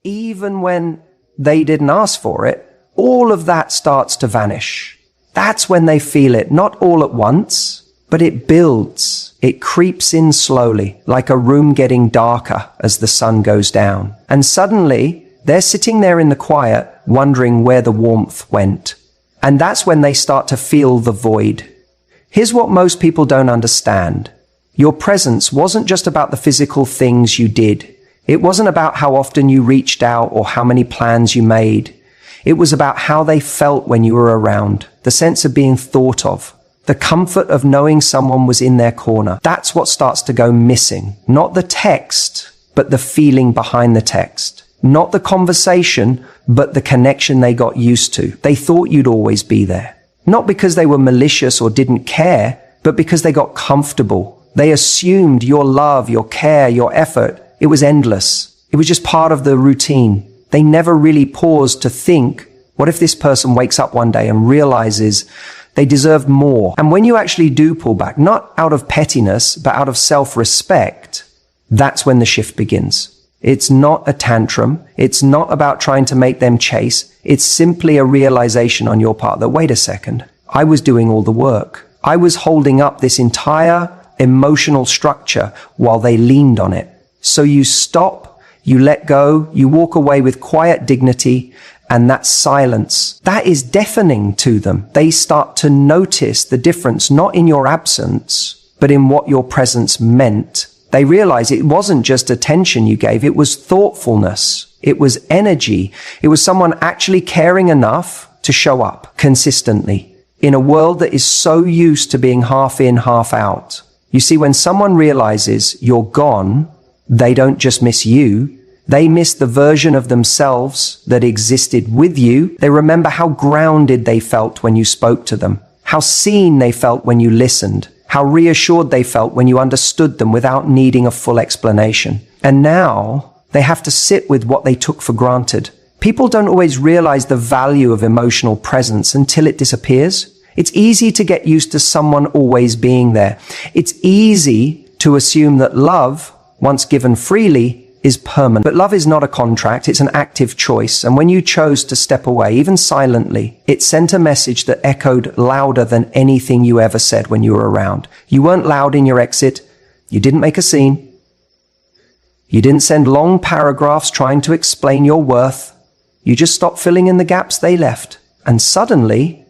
even when they didn't ask for it, all of that starts to vanish. That's when they feel it, not all at once, but it builds. It creeps in slowly, like a room getting darker as the sun goes down. And suddenly, they're sitting there in the quiet, wondering where the warmth went. And that's when they start to feel the void. Here's what most people don't understand. Your presence wasn't just about the physical things you did. It wasn't about how often you reached out or how many plans you made. It was about how they felt when you were around, the sense of being thought of, the comfort of knowing someone was in their corner. That's what starts to go missing. Not the text, but the feeling behind the text. Not the conversation, but the connection they got used to. They thought you'd always be there. Not because they were malicious or didn't care, but because they got comfortable. They assumed your love, your care, your effort, it was endless. It was just part of the routine. They never really paused to think, what if this person wakes up one day and realizes they deserved more? And when you actually do pull back, not out of pettiness, but out of self-respect, that's when the shift begins. It's not a tantrum. It's not about trying to make them chase. It's simply a realization on your part that, wait a second, I was doing all the work. I was holding up this entire emotional structure while they leaned on it. So you stop, you let go, you walk away with quiet dignity, and that silence, that is deafening to them. They start to notice the difference, not in your absence, but in what your presence meant. They realize it wasn't just attention you gave, it was thoughtfulness. It was energy. It was someone actually caring enough to show up consistently in a world that is so used to being half in, half out. You see, when someone realizes you're gone, they don't just miss you. They miss the version of themselves that existed with you. They remember how grounded they felt when you spoke to them, how seen they felt when you listened, how reassured they felt when you understood them without needing a full explanation. And now they have to sit with what they took for granted. People don't always realize the value of emotional presence until it disappears. It's easy to get used to someone always being there. It's easy to assume that love, once given freely, is permanent. But love is not a contract, it's an active choice. And when you chose to step away, even silently, it sent a message that echoed louder than anything you ever said when you were around. You weren't loud in your exit. You didn't make a scene. You didn't send long paragraphs trying to explain your worth. You just stopped filling in the gaps they left. And suddenly,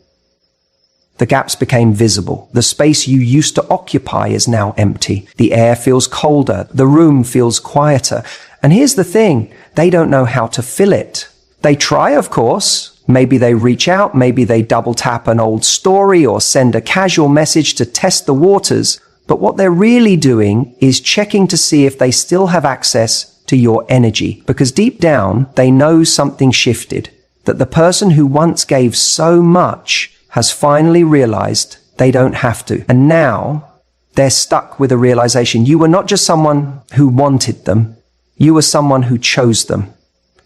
the gaps became visible. The space you used to occupy is now empty. The air feels colder. The room feels quieter. And here's the thing, they don't know how to fill it. They try, of course. Maybe they reach out. Maybe they double tap an old story or send a casual message to test the waters. But what they're really doing is checking to see if they still have access to your energy. Because deep down, they know something shifted. That the person who once gave so much has finally realized they don't have to. And now they're stuck with a realization. You were not just someone who wanted them. You were someone who chose them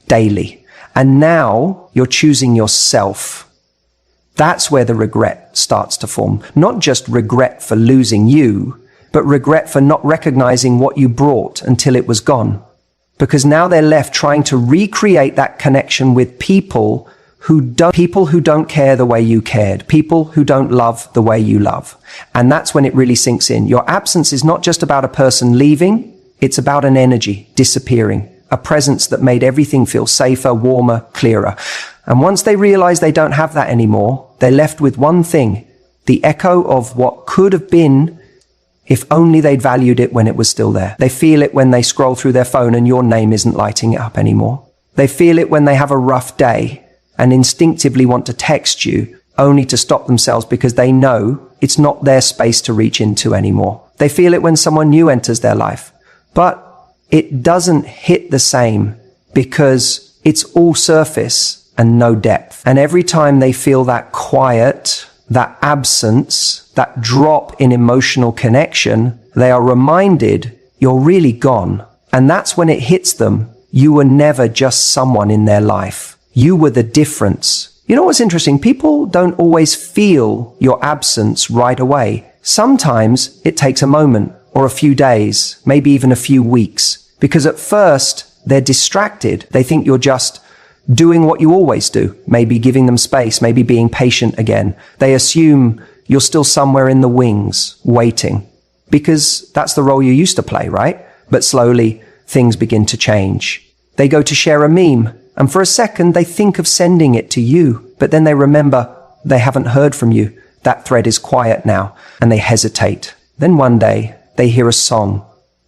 daily. And now you're choosing yourself. That's where the regret starts to form. Not just regret for losing you, but regret for not recognizing what you brought until it was gone. Because now they're left trying to recreate that connection with people who don't care the way you cared, people who don't love the way you love. And that's when it really sinks in. Your absence is not just about a person leaving, it's about an energy disappearing, a presence that made everything feel safer, warmer, clearer. And once they realize they don't have that anymore, they're left with one thing, the echo of what could have been if only they'd valued it when it was still there. They feel it when they scroll through their phone and your name isn't lighting it up anymore. They feel it when they have a rough day and instinctively want to text you, only to stop themselves because they know it's not their space to reach into anymore. They feel it when someone new enters their life, but it doesn't hit the same because it's all surface and no depth. And every time they feel that quiet, that absence, that drop in emotional connection, they are reminded you're really gone. And that's when it hits them. You were never just someone in their life. You were the difference. You know what's interesting? People don't always feel your absence right away. Sometimes it takes a moment or a few days, maybe even a few weeks, because at first they're distracted. They think you're just doing what you always do, maybe giving them space, maybe being patient again. They assume you're still somewhere in the wings, waiting, because that's the role you used to play, right? But slowly, things begin to change. They go to share a meme, and for a second, they think of sending it to you, but then they remember they haven't heard from you. That thread is quiet now, and they hesitate. Then one day, they hear a song,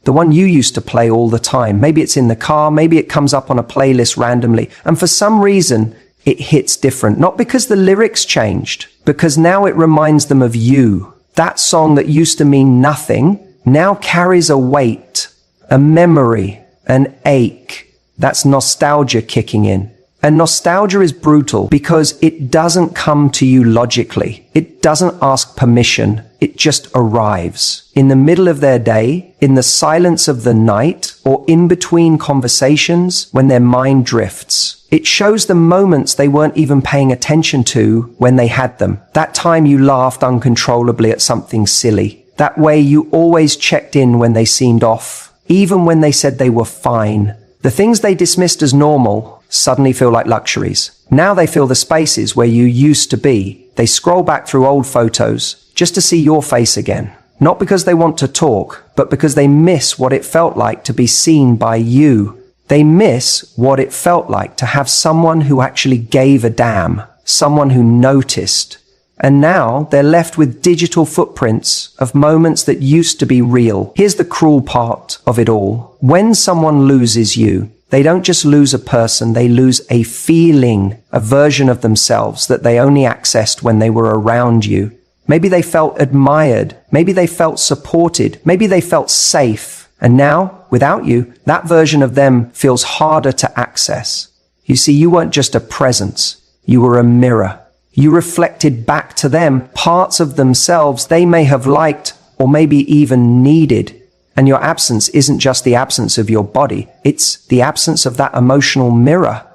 the one you used to play all the time. Maybe it's in the car, maybe it comes up on a playlist randomly, and for some reason, it hits different. Not because the lyrics changed, because now it reminds them of you. That song that used to mean nothing now carries a weight, a memory, an ache. That's nostalgia kicking in. And nostalgia is brutal because it doesn't come to you logically. It doesn't ask permission. It just arrives. In the middle of their day, in the silence of the night, or in between conversations when their mind drifts. It shows them moments they weren't even paying attention to when they had them. That time you laughed uncontrollably at something silly. That way you always checked in when they seemed off, even when they said they were fine. The things they dismissed as normal suddenly feel like luxuries. Now they fill the spaces where you used to be. They scroll back through old photos just to see your face again. Not because they want to talk, but because they miss what it felt like to be seen by you. They miss what it felt like to have someone who actually gave a damn, someone who noticed. And now they're left with digital footprints of moments that used to be real. Here's the cruel part of it all. When someone loses you, they don't just lose a person, they lose a feeling, a version of themselves that they only accessed when they were around you. Maybe they felt admired, maybe they felt supported, maybe they felt safe. And now, without you, that version of them feels harder to access. You see, you weren't just a presence, you were a mirror. You reflected back to them parts of themselves they may have liked or maybe even needed. And your absence isn't just the absence of your body, it's the absence of that emotional mirror.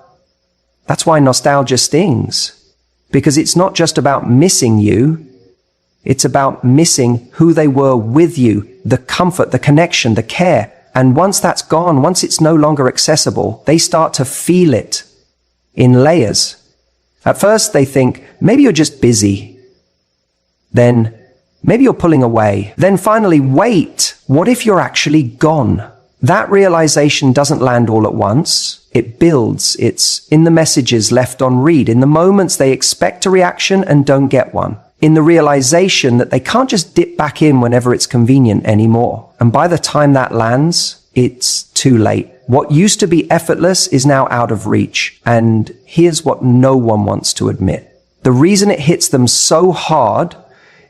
That's why nostalgia stings. Because it's not just about missing you, it's about missing who they were with you, the comfort, the connection, the care. And once that's gone, once it's no longer accessible, they start to feel it in layers. At first they think, maybe you're just busy. Then, maybe you're pulling away. Then finally, wait, what if you're actually gone? That realization doesn't land all at once. It builds. It's in the messages left on read, in the moments they expect a reaction and don't get one, in the realization that they can't just dip back in whenever it's convenient anymore. And by the time that lands, it's too late. What used to be effortless is now out of reach. And here's what no one wants to admit. The reason it hits them so hard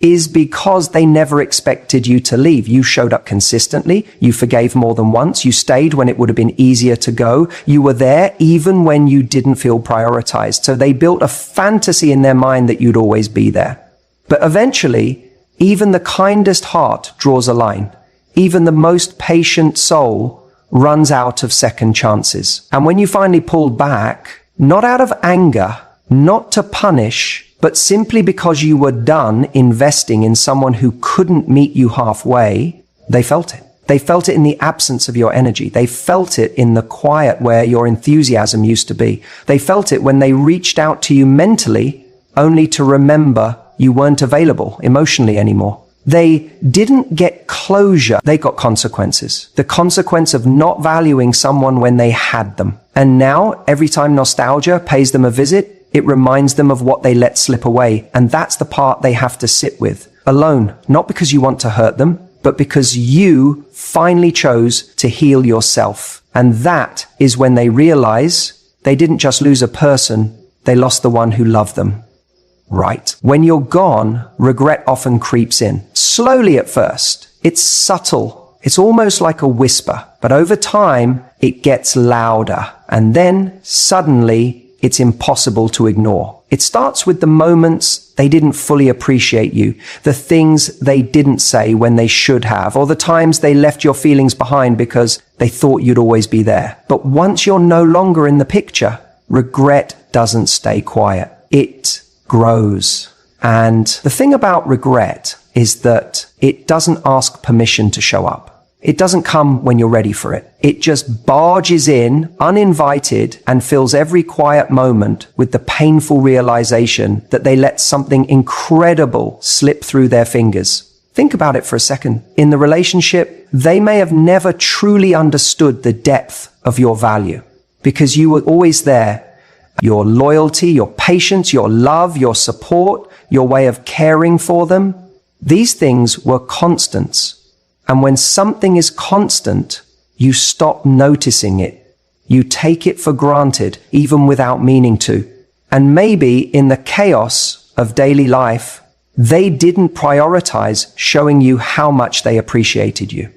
is because they never expected you to leave. You showed up consistently. You forgave more than once. You stayed when it would have been easier to go. You were there even when you didn't feel prioritized. So they built a fantasy in their mind that you'd always be there. But eventually, even the kindest heart draws a line. Even the most patient soul runs out of second chances. And when you finally pulled back, not out of anger, not to punish, but simply because you were done investing in someone who couldn't meet you halfway, they felt it. They felt it in the absence of your energy. They felt it in the quiet where your enthusiasm used to be. They felt it when they reached out to you mentally, only to remember you weren't available emotionally anymore. They didn't get closure, they got consequences. The consequence of not valuing someone when they had them. And now, every time nostalgia pays them a visit, it reminds them of what they let slip away. And that's the part they have to sit with, alone. Not because you want to hurt them, but because you finally chose to heal yourself. And that is when they realize they didn't just lose a person, they lost the one who loved them. Right. When you're gone, regret often creeps in. Slowly at first. It's subtle. It's almost like a whisper. But over time, it gets louder. And then, suddenly, it's impossible to ignore. It starts with the moments they didn't fully appreciate you, the things they didn't say when they should have, or the times they left your feelings behind because they thought you'd always be there. But once you're no longer in the picture, regret doesn't stay quiet. It grows. And the thing about regret is that it doesn't ask permission to show up. It doesn't come when you're ready for it. It just barges in, uninvited, and fills every quiet moment with the painful realization that they let something incredible slip through their fingers. Think about it for a second. In the relationship, they may have never truly understood the depth of your value because you were always there. Your loyalty, your patience, your love, your support, your way of caring for them, these things were constants. And when something is constant, you stop noticing it. You take it for granted, even without meaning to. And maybe in the chaos of daily life, they didn't prioritize showing you how much they appreciated you.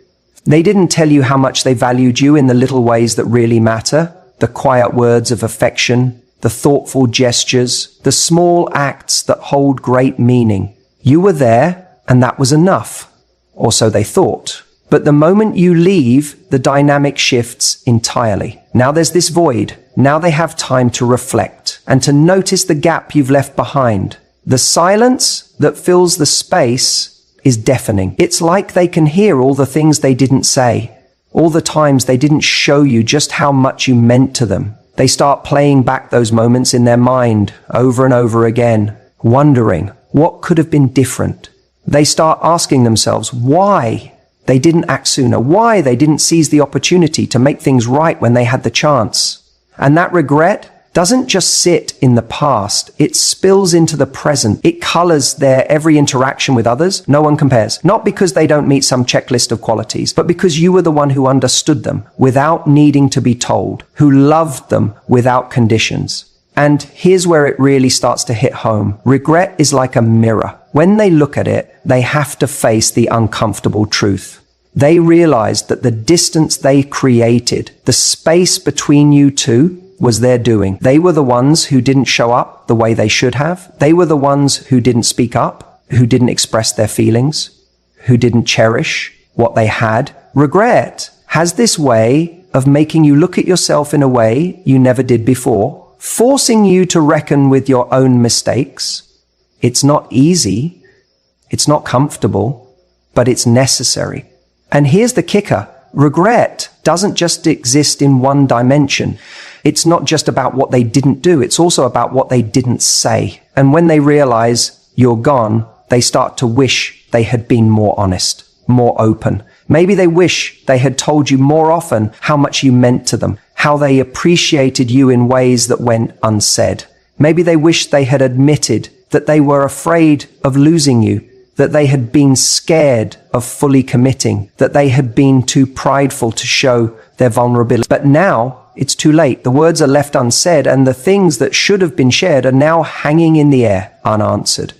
They didn't tell you how much they valued you in the little ways that really matter, the quiet words of affection, the thoughtful gestures, the small acts that hold great meaning. You were there, and that was enough. Or so they thought. But the moment you leave, the dynamic shifts entirely. Now there's this void. Now they have time to reflect and to notice the gap you've left behind. The silence that fills the space is deafening. It's like they can hear all the things they didn't say, all the times they didn't show you just how much you meant to them. They start playing back those moments in their mind over and over again, wondering what could have been different. They start asking themselves why they didn't act sooner, why they didn't seize the opportunity to make things right when they had the chance. And that regret doesn't just sit in the past, it spills into the present. It colors their every interaction with others. No one compares. Not because they don't meet some checklist of qualities, but because you were the one who understood them without needing to be told, who loved them without conditions. And here's where it really starts to hit home. Regret is like a mirror. When they look at it, they have to face the uncomfortable truth. They realize that the distance they created, the space between you two, was their doing. They were the ones who didn't show up the way they should have. They were the ones who didn't speak up, who didn't express their feelings, who didn't cherish what they had. Regret has this way of making you look at yourself in a way you never did before, forcing you to reckon with your own mistakes. It's not easy, it's not comfortable, but it's necessary. And here's the kicker. Regret doesn't just exist in one dimension. It's not just about what they didn't do, it's also about what they didn't say. And when they realize you're gone, they start to wish they had been more honest, more open. Maybe they wish they had told you more often how much you meant to them, how they appreciated you in ways that went unsaid. Maybe they wish they had admitted that they were afraid of losing you, that they had been scared of fully committing, that they had been too prideful to show their vulnerability. But now it's too late. The words are left unsaid, and the things that should have been shared are now hanging in the air, unanswered.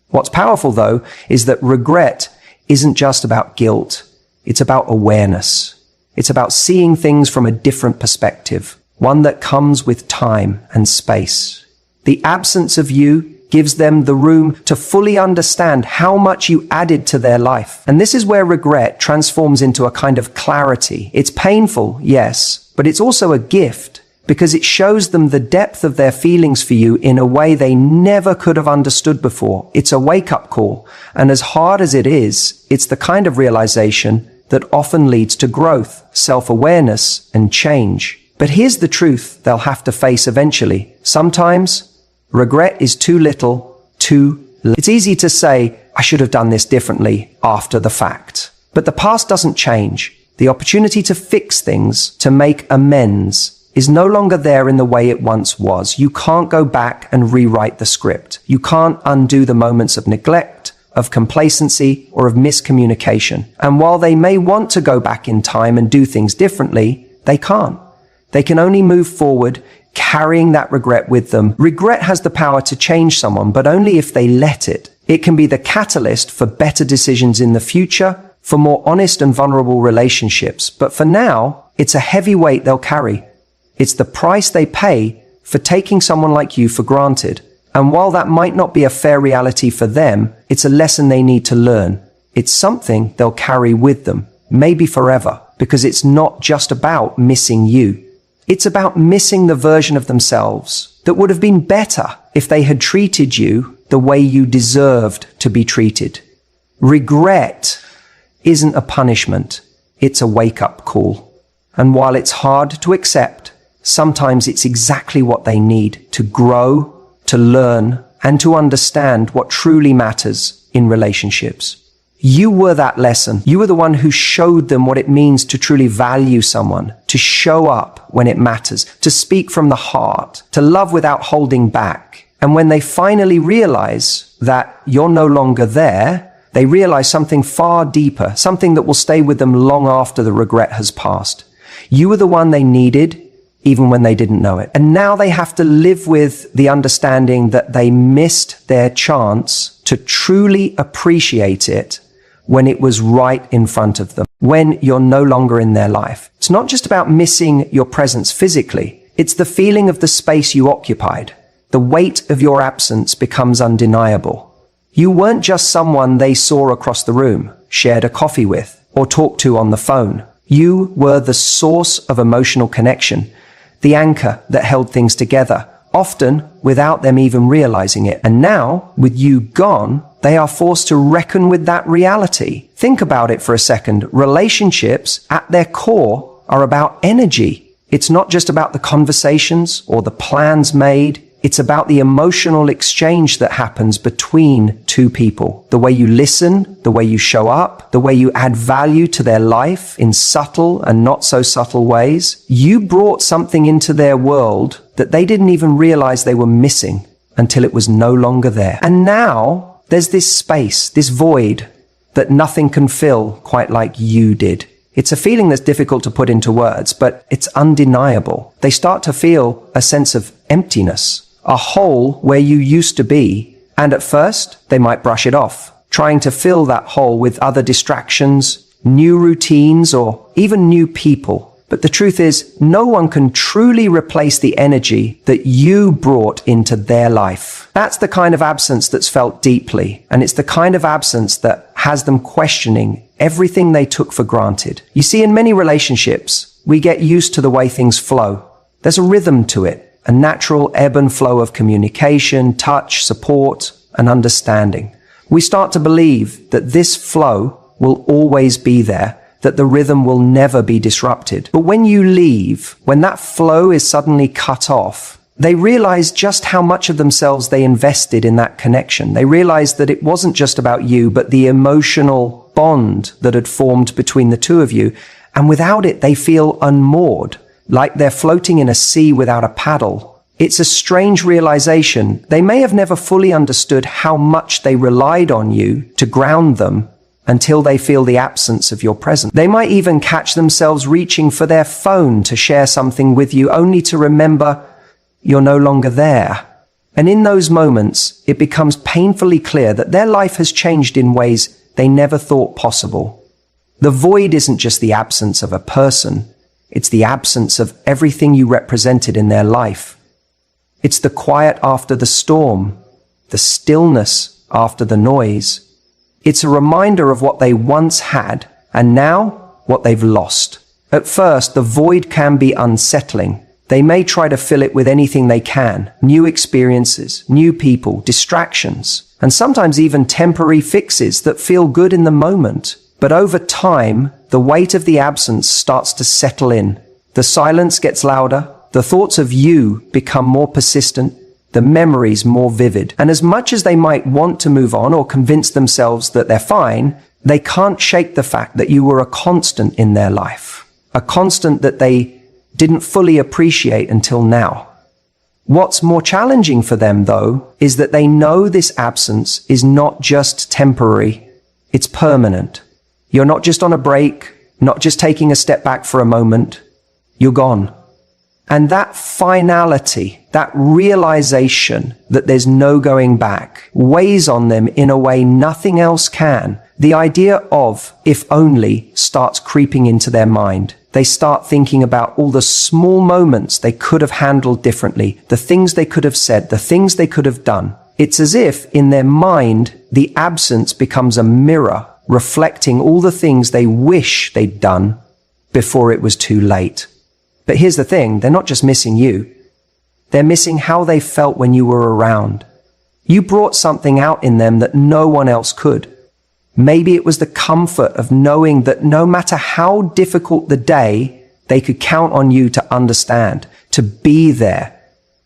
What's powerful, though, is that regret isn't just about guilt. It's about awareness. It's about seeing things from a different perspective, one that comes with time and space. The absence of you gives them the room to fully understand how much you added to their life. And this is where regret transforms into a kind of clarity. It's painful, yes, but it's also a gift because it shows them the depth of their feelings for you in a way they never could have understood before. It's a wake-up call. And as hard as it is, it's the kind of realization that often leads to growth, self-awareness, and change. But here's the truth they'll have to face eventually. Sometimes regret is too little, too late. It's easy to say, I should have done this differently after the fact. But the past doesn't change. The opportunity to fix things, to make amends, is no longer there in the way it once was. You can't go back and rewrite the script. You can't undo the moments of neglect, of complacency, or of miscommunication. And while they may want to go back in time and do things differently, they can't. They can only move forward carrying that regret with them. Regret has the power to change someone, but only if they let it. It can be the catalyst for better decisions in the future, for more honest and vulnerable relationships. But for now, it's a heavy weight they'll carry. It's the price they pay for taking someone like you for granted. And while that might not be a fair reality for them, it's a lesson they need to learn. It's something they'll carry with them, maybe forever, because it's not just about missing you. It's about missing the version of themselves that would have been better if they had treated you the way you deserved to be treated. Regret isn't a punishment. it's a wake-up call. And while it's hard to accept, sometimes it's exactly what they need to grow, to learn, and to understand what truly matters in relationships. You were that lesson. You were the one who showed them what it means to truly value someone, to show up when it matters, to speak from the heart, to love without holding back. And when they finally realize that you're no longer there, they realize something far deeper, something that will stay with them long after the regret has passed. You were the one they needed, even when they didn't know it. And now they have to live with the understanding that they missed their chance to truly appreciate it when it was right in front of them, when you're no longer in their life. It's not just about missing your presence physically. It's the feeling of the space you occupied. The weight of your absence becomes undeniable. You weren't just someone they saw across the room, shared a coffee with, or talked to on the phone. You were the source of emotional connection, the anchor that held things together, often without them even realizing it. And now, with you gone, they are forced to reckon with that reality. Think about it for a second. Relationships, at their core, are about energy. It's not just about the conversations or the plans made. It's about the emotional exchange that happens between two people. The way you listen, the way you show up, the way you add value to their life in subtle and not so subtle ways. You brought something into their world that they didn't even realize they were missing until it was no longer there. And now there's this space, this void that nothing can fill quite like you did. It's a feeling that's difficult to put into words, but it's undeniable. They start to feel a sense of emptiness. A hole where you used to be, and at first they might brush it off, trying to fill that hole with other distractions, new routines, or even new people. But the truth is, no one can truly replace the energy that you brought into their life. That's the kind of absence that's felt deeply, and it's the kind of absence that has them questioning everything they took for granted. You see, in many relationships, we get used to the way things flow. There's a rhythm to it. A natural ebb and flow of communication, touch, support, and understanding. We start to believe that this flow will always be there, that the rhythm will never be disrupted. But when you leave, when that flow is suddenly cut off, they realize just how much of themselves they invested in that connection. They realize that it wasn't just about you, but the emotional bond that had formed between the two of you. And without it, they feel unmoored, like they're floating in a sea without a paddle. It's a strange realization. They may have never fully understood how much they relied on you to ground them until they feel the absence of your presence. They might even catch themselves reaching for their phone to share something with you, only to remember you're no longer there. And in those moments, it becomes painfully clear that their life has changed in ways they never thought possible. The void isn't just the absence of a person. It's the absence of everything you represented in their life. It's the quiet after the storm, the stillness after the noise. It's a reminder of what they once had and now what they've lost. At first, the void can be unsettling. They may try to fill it with anything they can, new experiences, new people, distractions, and sometimes even temporary fixes that feel good in the moment. But over time, the weight of the absence starts to settle in. The silence gets louder, the thoughts of you become more persistent, the memories more vivid. And as much as they might want to move on or convince themselves that they're fine, they can't shake the fact that you were a constant in their life, a constant that they didn't fully appreciate until now. What's more challenging for them, though, is that they know this absence is not just temporary, it's permanent. You're not just on a break, not just taking a step back for a moment. You're gone. And that finality, that realization that there's no going back, weighs on them in a way nothing else can. The idea of if only starts creeping into their mind. They start thinking about all the small moments they could have handled differently, the things they could have said, the things they could have done. It's as if in their mind, the absence becomes a mirror, reflecting all the things they wish they'd done before it was too late. But here's the thing, they're not just missing you. They're missing how they felt when you were around. You brought something out in them that no one else could. Maybe it was the comfort of knowing that no matter how difficult the day, they could count on you to understand, to be there.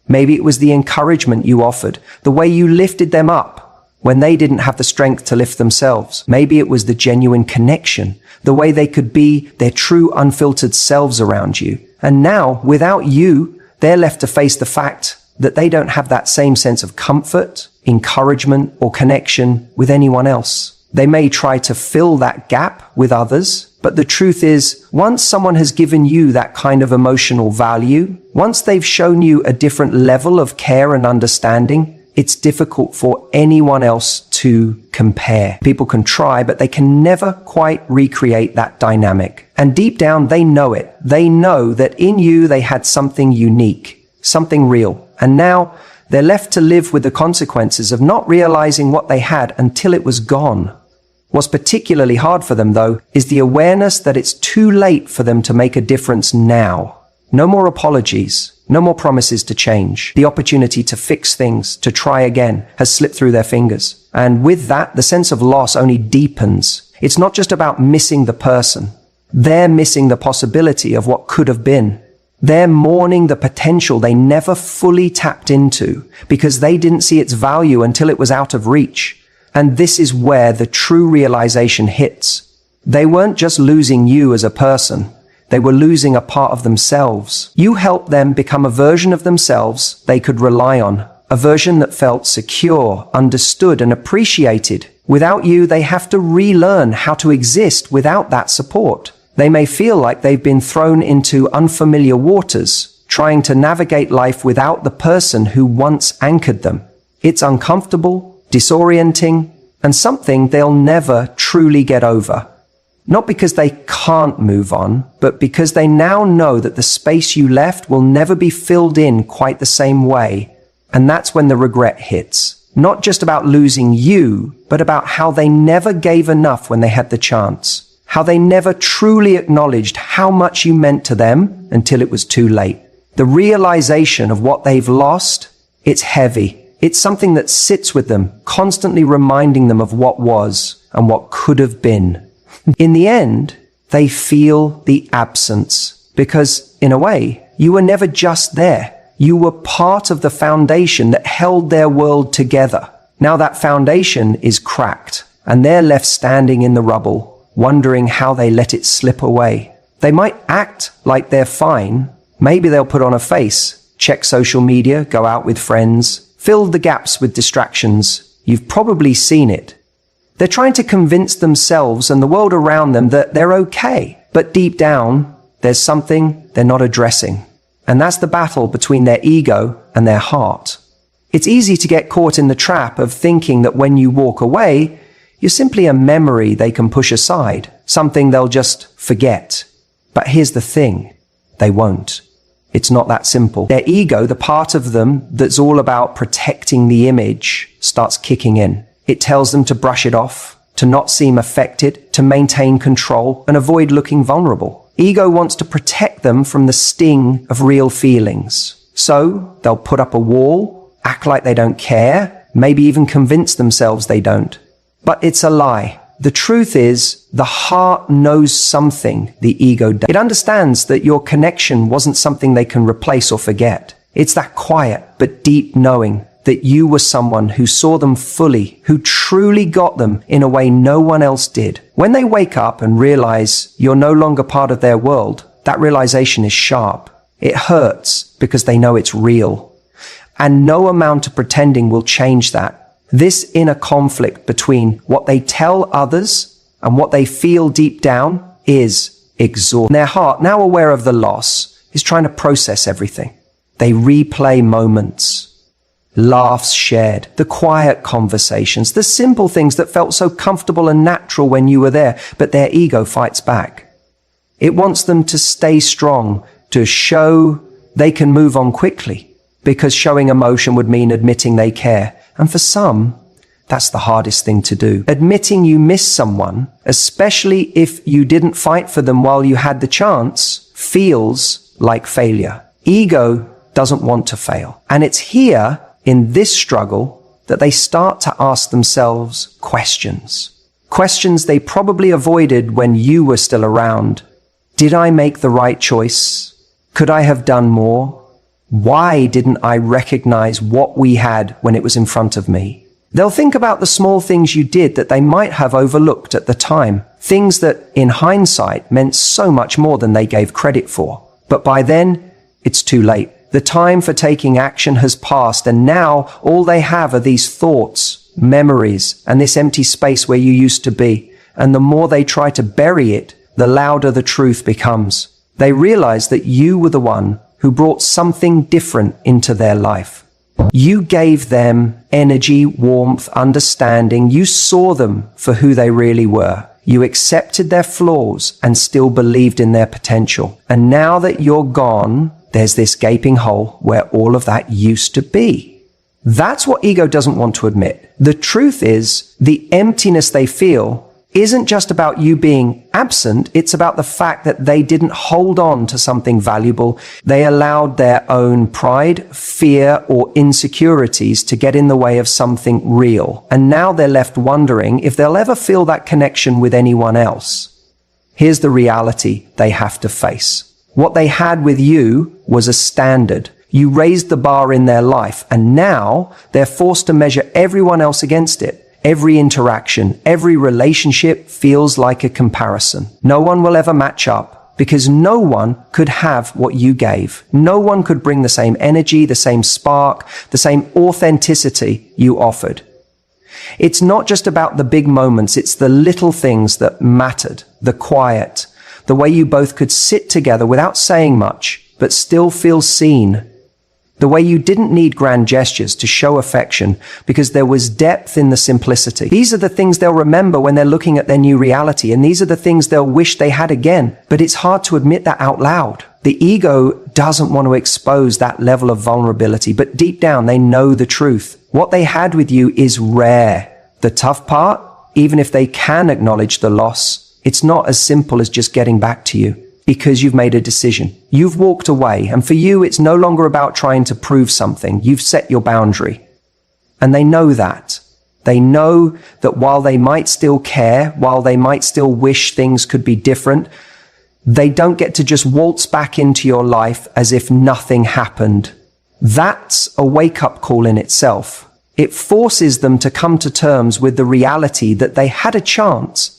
Maybe it was the encouragement you offered, the way you lifted them up when they didn't have the strength to lift themselves. Maybe it was the genuine connection, the way they could be their true unfiltered selves around you. And now, without you, they're left to face the fact that they don't have that same sense of comfort, encouragement, or connection with anyone else. They may try to fill that gap with others, but the truth is, once someone has given you that kind of emotional value, once they've shown you a different level of care and understanding, it's difficult for anyone else to compare. People can try, but they can never quite recreate that dynamic. And deep down, they know it. They know that in you, they had something unique, something real. And now they're left to live with the consequences of not realizing what they had until it was gone. What's particularly hard for them, though, is the awareness that it's too late for them to make a difference now. No more apologies, no more promises to change. The opportunity to fix things, to try again, has slipped through their fingers. And with that, the sense of loss only deepens. It's not just about missing the person. They're missing the possibility of what could have been. They're mourning the potential they never fully tapped into because they didn't see its value until it was out of reach. And this is where the true realization hits. They weren't just losing you as a person. They were losing a part of themselves. You helped them become a version of themselves they could rely on, a version that felt secure, understood, and appreciated. Without you, they have to relearn how to exist without that support. They may feel like they've been thrown into unfamiliar waters, trying to navigate life without the person who once anchored them. It's uncomfortable, disorienting, and something they'll never truly get over. Not because they can't move on, but because they now know that the space you left will never be filled in quite the same way. And that's when the regret hits. Not just about losing you, but about how they never gave enough when they had the chance. How they never truly acknowledged how much you meant to them until it was too late. The realization of what they've lost, it's heavy. It's something that sits with them, constantly reminding them of what was and what could have been. In the end, they feel the absence because, in a way, you were never just there. You were part of the foundation that held their world together. Now that foundation is cracked, and they're left standing in the rubble, wondering how they let it slip away. They might act like they're fine. Maybe they'll put on a face, check social media, go out with friends, fill the gaps with distractions. You've probably seen it. They're trying to convince themselves and the world around them that they're okay. But deep down, there's something they're not addressing. And that's the battle between their ego and their heart. It's easy to get caught in the trap of thinking that when you walk away, you're simply a memory they can push aside, something they'll just forget. But here's the thing, they won't. It's not that simple. Their ego, the part of them that's all about protecting the image, starts kicking in. It tells them to brush it off, to not seem affected, to maintain control, and avoid looking vulnerable. Ego wants to protect them from the sting of real feelings. So they'll put up a wall, act like they don't care, maybe even convince themselves they don't. But it's a lie. The truth is, the heart knows something the ego does. It understands that your connection wasn't something they can replace or forget. It's that quiet but deep knowing that you were someone who saw them fully, who truly got them in a way no one else did. When they wake up and realize you're no longer part of their world, that realization is sharp. It hurts because they know it's real. And no amount of pretending will change that. This inner conflict between what they tell others and what they feel deep down is exhausting. Their heart, now aware of the loss, is trying to process everything. They replay moments, laughs shared, the quiet conversations, the simple things that felt so comfortable and natural when you were there, but their ego fights back. It wants them to stay strong, to show they can move on quickly, because showing emotion would mean admitting they care. And for some, that's the hardest thing to do. Admitting you miss someone, especially if you didn't fight for them while you had the chance, feels like failure. Ego doesn't want to fail. And it's here, in this struggle, that they start to ask themselves questions. Questions they probably avoided when you were still around. Did I make the right choice? Could I have done more? Why didn't I recognize what we had when it was in front of me? They'll think about the small things you did that they might have overlooked at the time, things that, in hindsight, meant so much more than they gave credit for. But by then, it's too late. The time for taking action has passed, and now all they have are these thoughts, memories, and this empty space where you used to be. And the more they try to bury it, the louder the truth becomes. They realize that you were the one who brought something different into their life. You gave them energy, warmth, understanding. You saw them for who they really were. You accepted their flaws and still believed in their potential. And now that you're gone, there's this gaping hole where all of that used to be. That's what ego doesn't want to admit. The truth is, the emptiness they feel isn't just about you being absent, it's about the fact that they didn't hold on to something valuable. They allowed their own pride, fear, or insecurities to get in the way of something real. And now they're left wondering if they'll ever feel that connection with anyone else. Here's the reality they have to face. What they had with you was a standard. You raised the bar in their life, and now they're forced to measure everyone else against it. Every interaction, every relationship feels like a comparison. No one will ever match up because no one could have what you gave. No one could bring the same energy, the same spark, the same authenticity you offered. It's not just about the big moments, it's the little things that mattered, the quiet, the way you both could sit together without saying much, but still feel seen. The way you didn't need grand gestures to show affection because there was depth in the simplicity. These are the things they'll remember when they're looking at their new reality, and these are the things they'll wish they had again. But it's hard to admit that out loud. The ego doesn't want to expose that level of vulnerability, but deep down they know the truth. What they had with you is rare. The tough part, even if they can acknowledge the loss, it's not as simple as just getting back to you. Because you've made a decision. You've walked away, and for you, it's no longer about trying to prove something. You've set your boundary. And they know that. They know that while they might still care, while they might still wish things could be different, they don't get to just waltz back into your life as if nothing happened. That's a wake-up call in itself. It forces them to come to terms with the reality that they had a chance,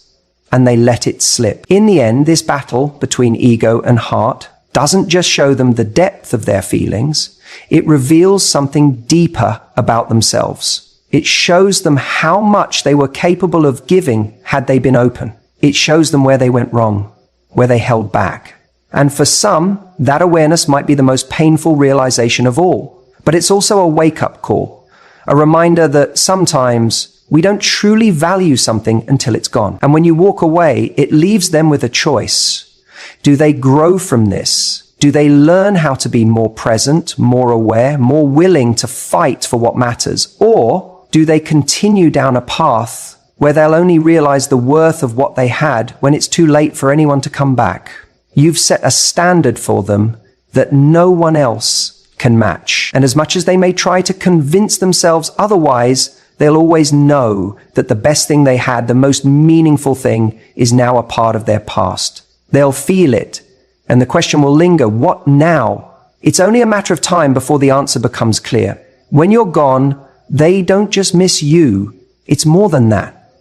and they let it slip. In the end, this battle between ego and heart doesn't just show them the depth of their feelings, it reveals something deeper about themselves. It shows them how much they were capable of giving had they been open. It shows them where they went wrong, where they held back. And for some, that awareness might be the most painful realization of all. But it's also a wake-up call, a reminder that sometimes we don't truly value something until it's gone. And when you walk away, it leaves them with a choice. Do they grow from this? Do they learn how to be more present, more aware, more willing to fight for what matters? Or do they continue down a path where they'll only realize the worth of what they had when it's too late for anyone to come back? You've set a standard for them that no one else can match. And as much as they may try to convince themselves otherwise, they'll always know that the best thing they had, the most meaningful thing, is now a part of their past. They'll feel it, and the question will linger, what now? It's only a matter of time before the answer becomes clear. When you're gone, they don't just miss you. It's more than that.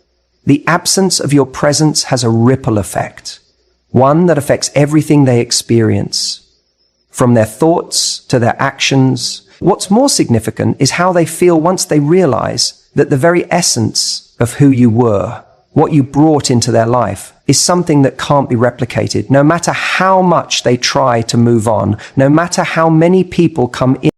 The absence of your presence has a ripple effect, one that affects everything they experience, from their thoughts to their actions. What's more significant is how they feel once they realize that the very essence of who you were, what you brought into their life, is something that can't be replicated. No matter how much they try to move on, no matter how many people come in